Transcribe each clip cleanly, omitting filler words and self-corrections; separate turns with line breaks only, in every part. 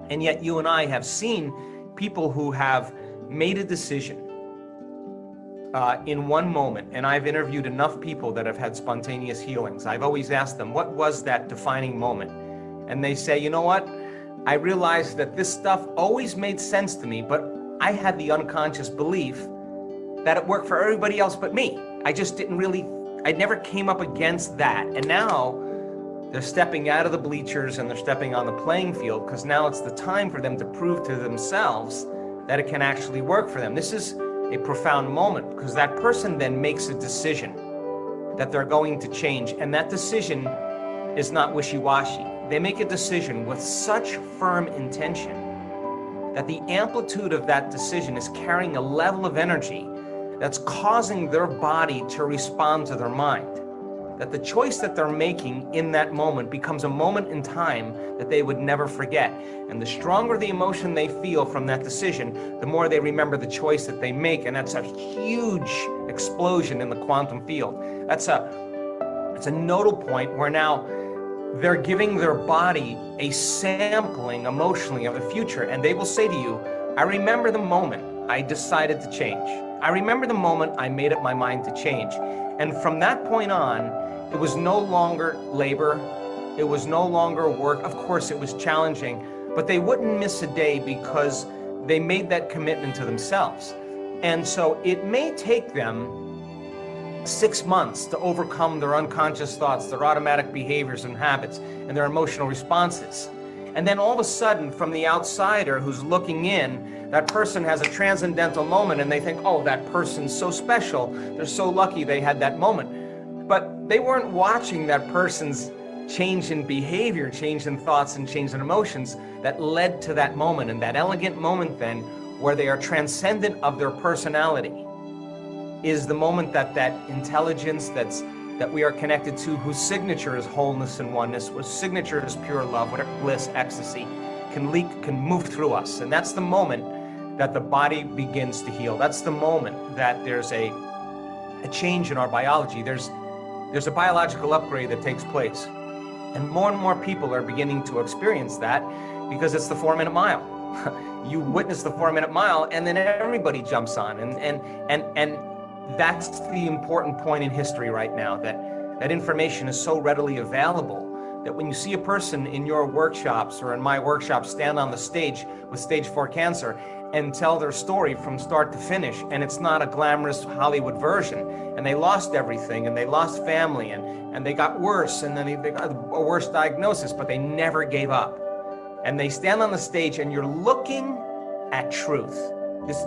And yet you and I have seen people who have made a decision in one moment, and I've interviewed enough people that have had spontaneous healings. I've always asked them, what was that defining moment? And they say, you know what? I realized that this stuff always made sense to me, but I had the unconscious belief that it worked for everybody else but me. I just didn't really, I never came up against that. And now they're stepping out of the bleachers and they're stepping on the playing field, because now it's the time for them to prove to themselves that it can actually work for them. This is a profound moment, because that person then makes a decision that they're going to change, and that decision is not wishy-washy. They make a decision with such firm intention that the amplitude of that decision is carrying a level of energy that's causing their body to respond to their mind. That the choice that they're making in that moment becomes a moment in time that they would never forget. And the stronger the emotion they feel from that decision, the more they remember the choice that they make. And that's a huge explosion in the quantum field. It's a nodal point where now they're giving their body a sampling emotionally of the future. And they will say to you, I remember the moment I decided to change. I remember the moment I made up my mind to change. And from that point on, it was no longer labor. It was no longer work. Of course, it was challenging, but they wouldn't miss a day because they made that commitment to themselves. And so it may take them 6 months to overcome their unconscious thoughts, their automatic behaviors and habits, and their emotional responses. And then all of a sudden, from the outsider who's looking in, that person has a transcendental moment and they think, oh, that person's so special. They're so lucky they had that moment. But they weren't watching that person's change in behavior, change in thoughts, and change in emotions that led to that moment. And that elegant moment then, where they are transcendent of their personality, is the moment that that intelligence that we are connected to, whose signature is wholeness and oneness, whose signature is pure love, whatever bliss, ecstasy, can move through us. And that's the moment that the body begins to heal. That's the moment that there's a change in our biology. There's a biological upgrade that takes place. And more people are beginning to experience that, because it's the 4-minute mile. You witness the 4-minute mile and then everybody jumps on. And that's the important point in history right now, that information is so readily available that when you see a person in your workshops or in my workshops stand on the stage with stage 4 cancer and tell their story from start to finish, and it's not a glamorous Hollywood version, and they lost everything, and they lost family, and they got worse, and then they got a worse diagnosis, but they never gave up. And they stand on the stage and you're looking at truth.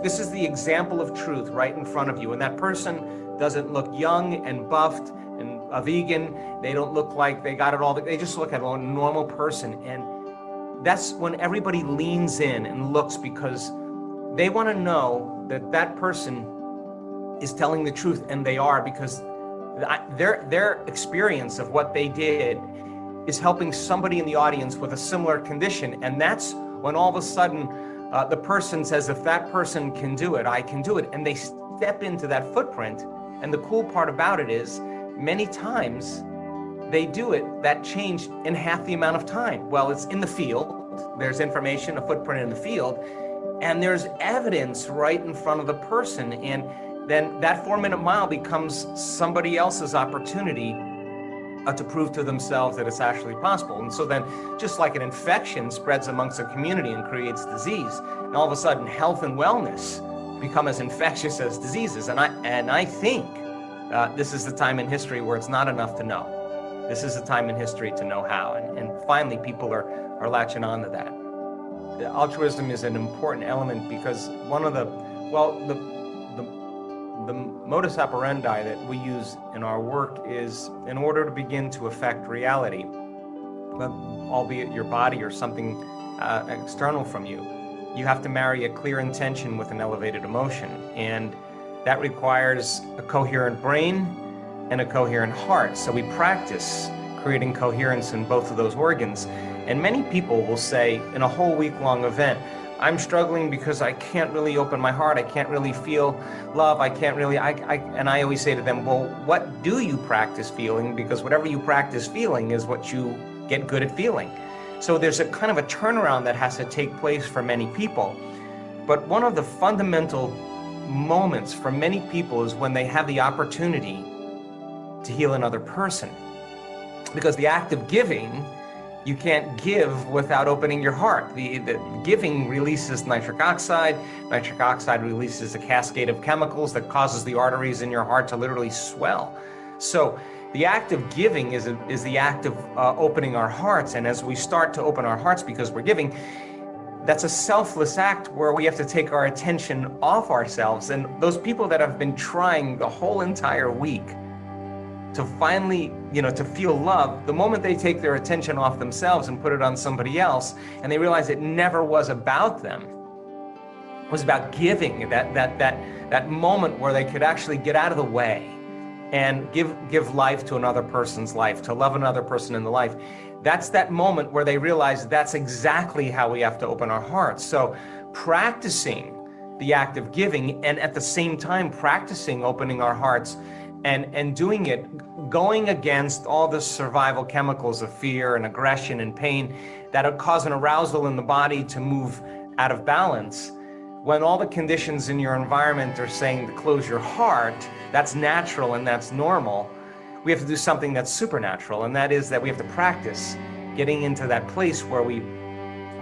This is the example of truth right in front of you, and that person doesn't look young and buffed and a vegan. They don't look like they got it all. They just look at a normal person, and that's when everybody leans in and looks, because they want to know that that person is telling the truth, and they are, because their experience of what they did is helping somebody in the audience with a similar condition. And that's when all of a sudden the person says, if that person can do it, I can do it. And they step into that footprint. And the cool part about it is, many times they do it, that change, in half the amount of time. Well, it's in the field. There's information, a footprint in the field, and there's evidence right in front of the person. And then that 4-minute mile becomes somebody else's opportunity to prove to themselves that it's actually possible. And so then, just like an infection spreads amongst a community and creates disease, and all of a sudden health and wellness become as infectious as diseases. And I think this is the time in history where it's not enough to know. This is the time in history to know how. And finally, people are latching on to that. The altruism is an important element, because one of the modus operandi that we use in our work is, in order to begin to affect reality, albeit your body or something external from you, you have to marry a clear intention with an elevated emotion. And that requires a coherent brain and a coherent heart. So we practice creating coherence in both of those organs. And many people will say in a whole week-long event, I'm struggling because I can't really open my heart. I can't really feel love. I can't really, and I always say to them, well, what do you practice feeling? Because whatever you practice feeling is what you get good at feeling. So there's a kind of a turnaround that has to take place for many people. But one of the fundamental moments for many people is when they have the opportunity to heal another person. Because the act of giving, you can't give without opening your heart. The giving releases nitric oxide. Nitric oxide releases a cascade of chemicals that causes the arteries in your heart to literally swell. So the act of giving is the act of opening our hearts. And as we start to open our hearts because we're giving, that's a selfless act where we have to take our attention off ourselves. And those people that have been trying the whole entire week to finally, to feel love, the moment they take their attention off themselves and put it on somebody else, and they realize it never was about them, it was about giving, that moment where they could actually get out of the way and give life to another person's life, to love another person in the life. That's that moment where they realize that's exactly how we have to open our hearts. So practicing the act of giving, and at the same time practicing opening our hearts and doing it, going against all the survival chemicals of fear and aggression and pain that cause an arousal in the body to move out of balance. When all the conditions in your environment are saying to close your heart, that's natural and that's normal. We have to do something that's supernatural, and that is that we have to practice getting into that place where we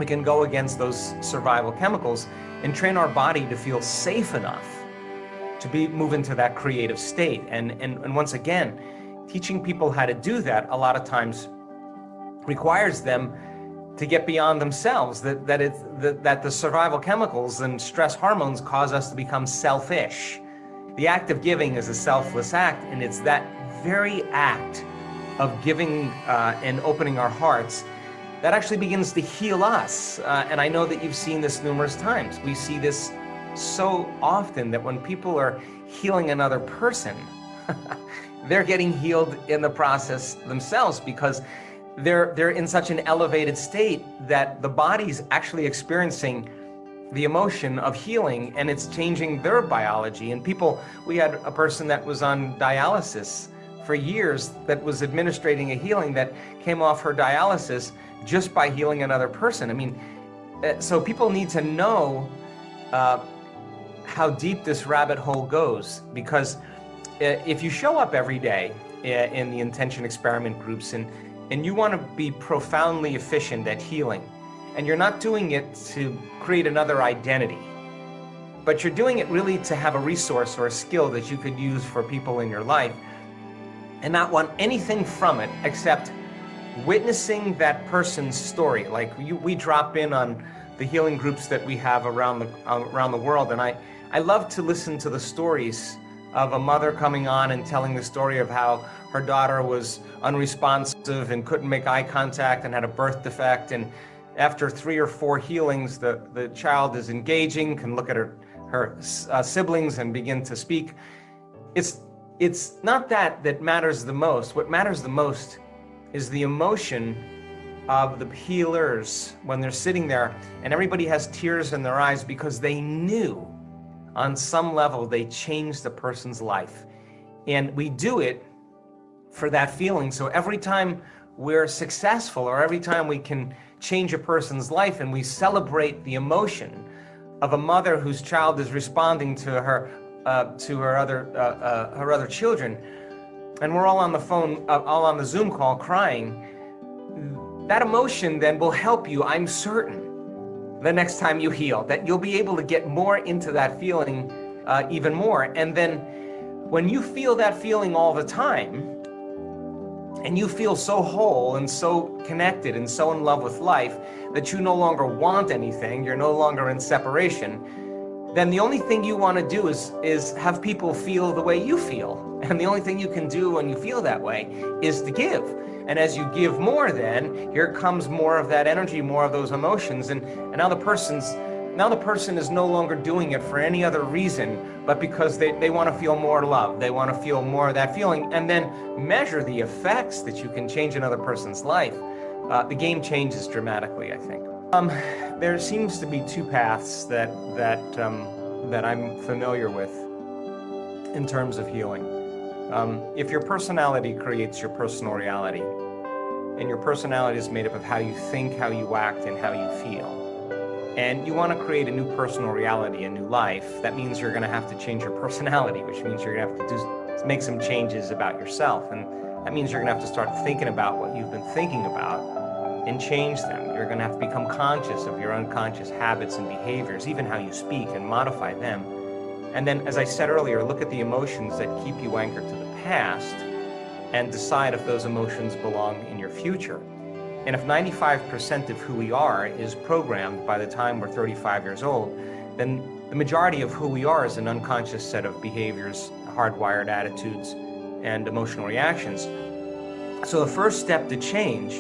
can go against those survival chemicals and train our body to feel safe enough to move into that creative state. And once again, teaching people how to do that a lot of times requires them to get beyond themselves, that the survival chemicals and stress hormones cause us to become selfish. The act of giving is a selfless act, and it's that very act of giving and opening our hearts that actually begins to heal us. And I know that you've seen this numerous times. We see this so often that when people are healing another person, they're getting healed in the process themselves, because they're in such an elevated state that the body's actually experiencing the emotion of healing, and it's changing their biology. And we had a person that was on dialysis for years that was administrating a healing that came off her dialysis just by healing another person. I mean, so people need to know how deep this rabbit hole goes, because if you show up every day in the intention experiment groups and you want to be profoundly efficient at healing, and you're not doing it to create another identity, but you're doing it really to have a resource or a skill that you could use for people in your life, and not want anything from it except witnessing that person's story. Like we drop in on the healing groups that we have around the world, and I love to listen to the stories of a mother coming on and telling the story of how her daughter was unresponsive and couldn't make eye contact and had a birth defect, and after 3 or 4 healings, the child is engaging, can look at her siblings and begin to speak. It's not that matters the most. What matters the most is the emotion of the healers when they're sitting there and everybody has tears in their eyes because they knew on some level they changed the person's life. And we do it for that feeling. So every time we're successful, or every time we can change a person's life, and we celebrate the emotion of a mother whose child is responding to her other children, and we're all on the phone, all on the Zoom call crying, that emotion then will help you, I'm certain, the next time you heal, that you'll be able to get more into that feeling even more. And then when you feel that feeling all the time, and you feel so whole and so connected and so in love with life that you no longer want anything, you're no longer in separation, then the only thing you want to do is have people feel the way you feel. And the only thing you can do when you feel that way is to give. And as you give more, then here comes more of that energy, more of those emotions. And now the person is no longer doing it for any other reason, but because they want to feel more love. They want to feel more of that feeling, and then measure the effects that you can change another person's life. The game changes dramatically, I think. There seems to be 2 paths that I'm familiar with in terms of healing. If your personality creates your personal reality, and your personality is made up of how you think, how you act, and how you feel. And you want to create a new personal reality, a new life. That means you're going to have to change your personality, which means you're going to have to make some changes about yourself. And that means you're going to have to start thinking about what you've been thinking about and change them. You're going to have to become conscious of your unconscious habits and behaviors, even how you speak, and modify them. And then, as I said earlier, look at the emotions that keep you anchored to the past and decide if those emotions belong in your future. And if 95% of who we are is programmed by the time we're 35 years old, then the majority of who we are is an unconscious set of behaviors, hardwired attitudes, and emotional reactions. So the first step to change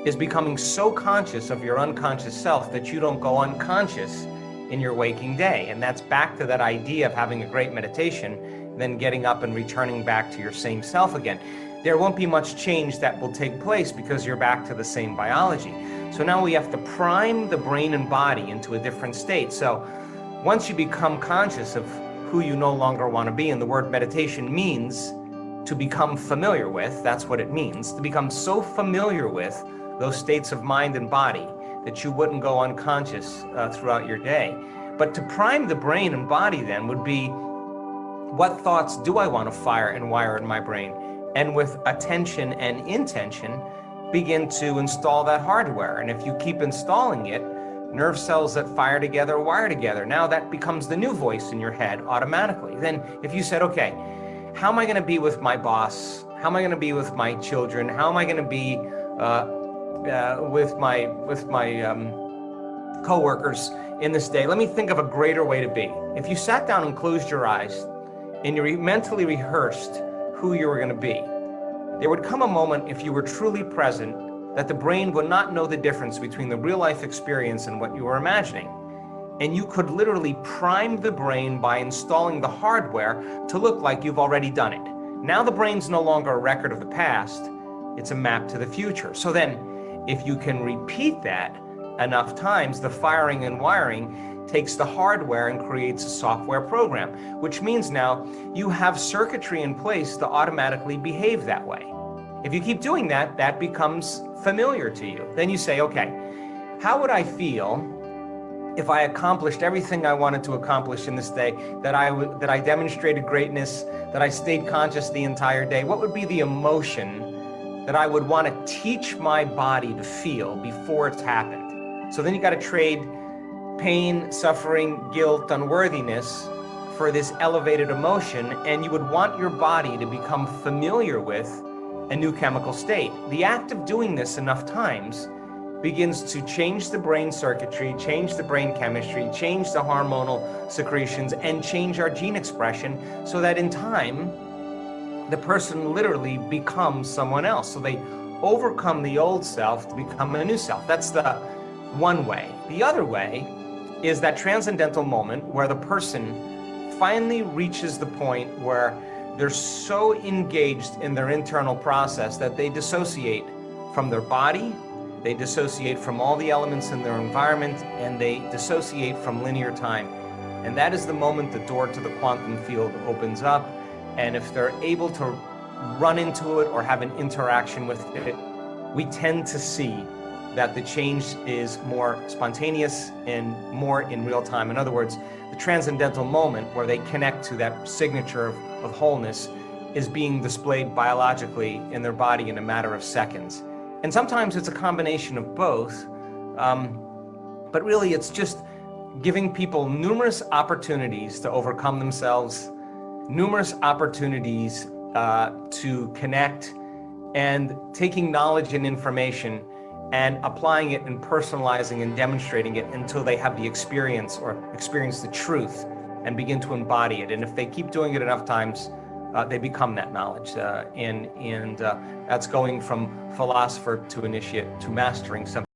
is becoming so conscious of your unconscious self that you don't go unconscious in your waking day. And that's back to that idea of having a great meditation, then getting up and returning back to your same self again. There won't be much change that will take place because you're back to the same biology. So now we have to prime the brain and body into a different state. So once you become conscious of who you no longer want to be, and the word meditation means to become familiar with, that's what it means, to become so familiar with those states of mind and body that you wouldn't go unconscious throughout your day. But to prime the brain and body then would be, what thoughts do I want to fire and wire in my brain? And with attention and intention, begin to install that hardware. And if you keep installing it, nerve cells that fire together wire together. Now that becomes the new voice in your head automatically. Then if you said, okay, how am I going to be with my boss? How am I going to be with my children? How am I going to be with my coworkers in this day? Let me think of a greater way to be. If you sat down and closed your eyes and you mentally rehearsed who you were going to be, there would come a moment, if you were truly present, that the brain would not know the difference between the real life experience and what you were imagining. And you could literally prime the brain by installing the hardware to look like you've already done it. Now the brain's no longer a record of the past, it's a map to the future. So then, if you can repeat that enough times, the firing and wiring takes the hardware and creates a software program, which means now you have circuitry in place to automatically behave that way. If you keep doing that, that becomes familiar to you. Then you say, okay, how would I feel if I accomplished everything I wanted to accomplish in this day, that I demonstrated greatness, that I stayed conscious the entire day? What would be the emotion that I would want to teach my body to feel before it's happened? So then you got to trade pain, suffering, guilt, unworthiness for this elevated emotion, and you would want your body to become familiar with a new chemical state. The act of doing this enough times begins to change the brain circuitry, change the brain chemistry, change the hormonal secretions, and change our gene expression, so that in time, the person literally becomes someone else. So they overcome the old self to become a new self. That's the one way. The other way is that transcendental moment where the person finally reaches the point where they're so engaged in their internal process that they dissociate from their body, they dissociate from all the elements in their environment, and they dissociate from linear time. And that is the moment the door to the quantum field opens up. And if they're able to run into it or have an interaction with it, we tend to see that the change is more spontaneous and more in real time. In other words, the transcendental moment where they connect to that signature of wholeness is being displayed biologically in their body in a matter of seconds. And sometimes it's a combination of both, but really it's just giving people numerous opportunities to overcome themselves, numerous opportunities to connect, and taking knowledge and information and applying it and personalizing and demonstrating it until they have the experience or experience the truth and begin to embody it. And if they keep doing it enough times, they become that knowledge. And that's going from philosopher to initiate to mastering something.